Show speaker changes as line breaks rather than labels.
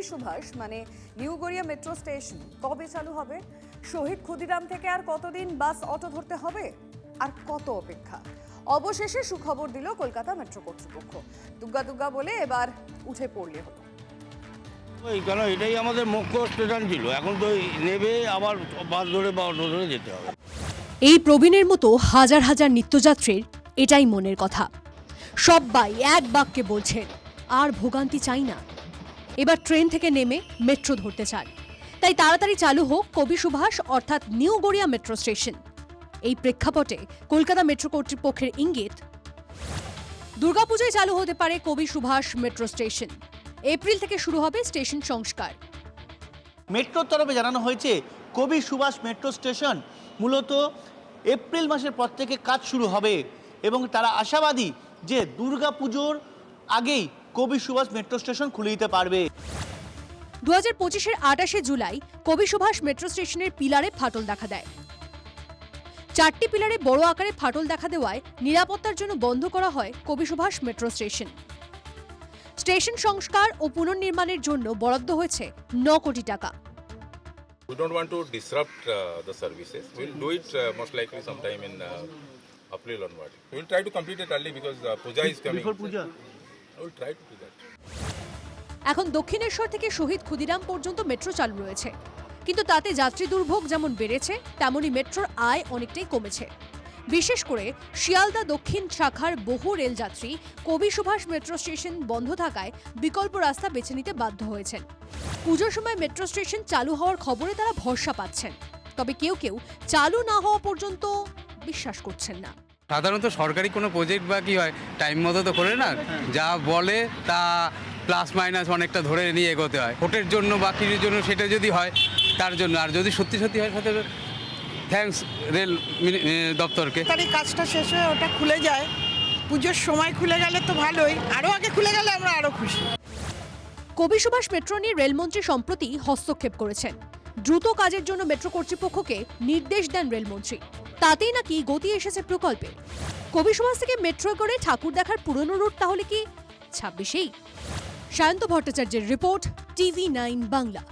কবি সুভাষ মানে new Garia metro station কবে চালু হবে? শহীদ ক্ষুদিরাম থেকে আর কতদিন বাস অটো ধরতে হবে? আর কত অপেক্ষা? অবশেষে সুখবর দিল কলকাতা মেট্রো কর্তৃপক্ষ। দুগ্গা দুগ্গা বলে এবার উঠে পড়লে হতো।
কেন এটাই আমাদের মুখ্য স্টেশন ছিল, এখন তো নেবে আবার বাস ধরে বা অটো ধরে যেতে হবে।
এই প্রবীণের মতো হাজার হাজার নিত্যযাত্রীর এটাই মনের কথা। সবাই এক বাক্যে বলছেন আর ভোগান্তি চাই না। এবার ট্রেন থেকে নেমে মেট্রো ধরতে চান, তাই তাড়াতাড়ি চালু হোক কবি সুভাষ অর্থাৎ নিউ গড়িয়া মেট্রো স্টেশন। এই প্রেক্ষাপটে কলকাতা মেট্রো কর্তৃপক্ষের ইঙ্গিত, দুর্গাপূজায় চালু হতে পারে কবি সুভাষ মেট্রো স্টেশন। এপ্রিল থেকে শুরু হবে স্টেশন সংস্কার।
মেট্রোর তরফে জানানো হয়েছে কবি সুভাষ মেট্রো স্টেশন মূলত এপ্রিল মাসের পর থেকে কাজ শুরু হবে এবং তারা আশাবাদী যে দুর্গাপুজোর আগেই কবি সুভাষ মেট্রো স্টেশন খুলে দিতে পারবে।
2025-এর 28শে জুলাই কবি সুভাষ মেট্রো স্টেশনের পিলারে ফাটল দেখা দেয়। 4টি পিলারে বড় আকারে ফাটল দেখা দেওয়ায় নিরাপত্তার জন্য বন্ধ করা হয় কবি সুভাষ মেট্রো স্টেশন। স্টেশন সংস্কার ও পুনর্নির্মাণের জন্য বরাদ্দ হয়েছে 9 কোটি টাকা।
We don't want to disrupt the services. We'll do it most likely sometime in April onward. We'll try to complete it early because Puja is coming.
Before Puja?
We'll try to do that.
এখন দক্ষিণেশ্বর থেকে শহীদ ক্ষুদিরাম পর্যন্ত metro চালু রয়েছে, কিন্তু তাতে যাত্রী দুর্ভোগ যেমন বেড়েছে তেমনি মেট্রোর আয় অনেকটাই কমেছে। বিশেষ করে শিয়ালদা দক্ষিণ শাখার বহু রেলযাত্রী কবি সুভাষ মেট্রো স্টেশন বন্ধ থাকায় বিকল্প রাস্তা বেছে নিতে বাধ্য হয়েছেন। পুজোর সময় মেট্রো স্টেশন চালু হওয়ার খবরে তারা ভরসা পাচ্ছেন, তবে কেউ কেউ চালু না হওয়া পর্যন্ত বিশ্বাস করছেন না।
সাধারণত সরকারি কোনো প্রজেক্ট বা কি হয় টাইম মতো তো করে না, যা বলে তা প্লাস মাইনাস অনেকটা ধরে নিয়ে এগোতে হয়। ভোটের জন্য বা কিছুর জন্য সেটা যদি হয় তার জন্য, আর যদি সত্যি সত্যি হয় সাথে থ্যাঙ্কস রেল দপ্তরকে।
তারই কাজটা শেষ হয়ে ওটা খুলে যায়, পুজোর সময় খুলে গেলে তো ভালোই, আরও আগে খুলে গেলে আমরা আরও খুশি।
কবি সুভাষ মেট্রো নিয়ে রেলমন্ত্রী সম্প্রতি হস্তক্ষেপ করেছেন। দ্রুত কাজের জন্য মেট্রো কর্তৃপক্ষকে নির্দেশ দেন রেলমন্ত্রী। তাতেই নাকি গতি এসেছে প্রকল্পে। কবি সুভাষ থেকে মেট্রো করে ঠাকুর দেখার পুরনো রুট তাহলে কি 26-এই? সায়ন্ত ভট্টাচার্যের রিপোর্ট, TV9 বাংলা।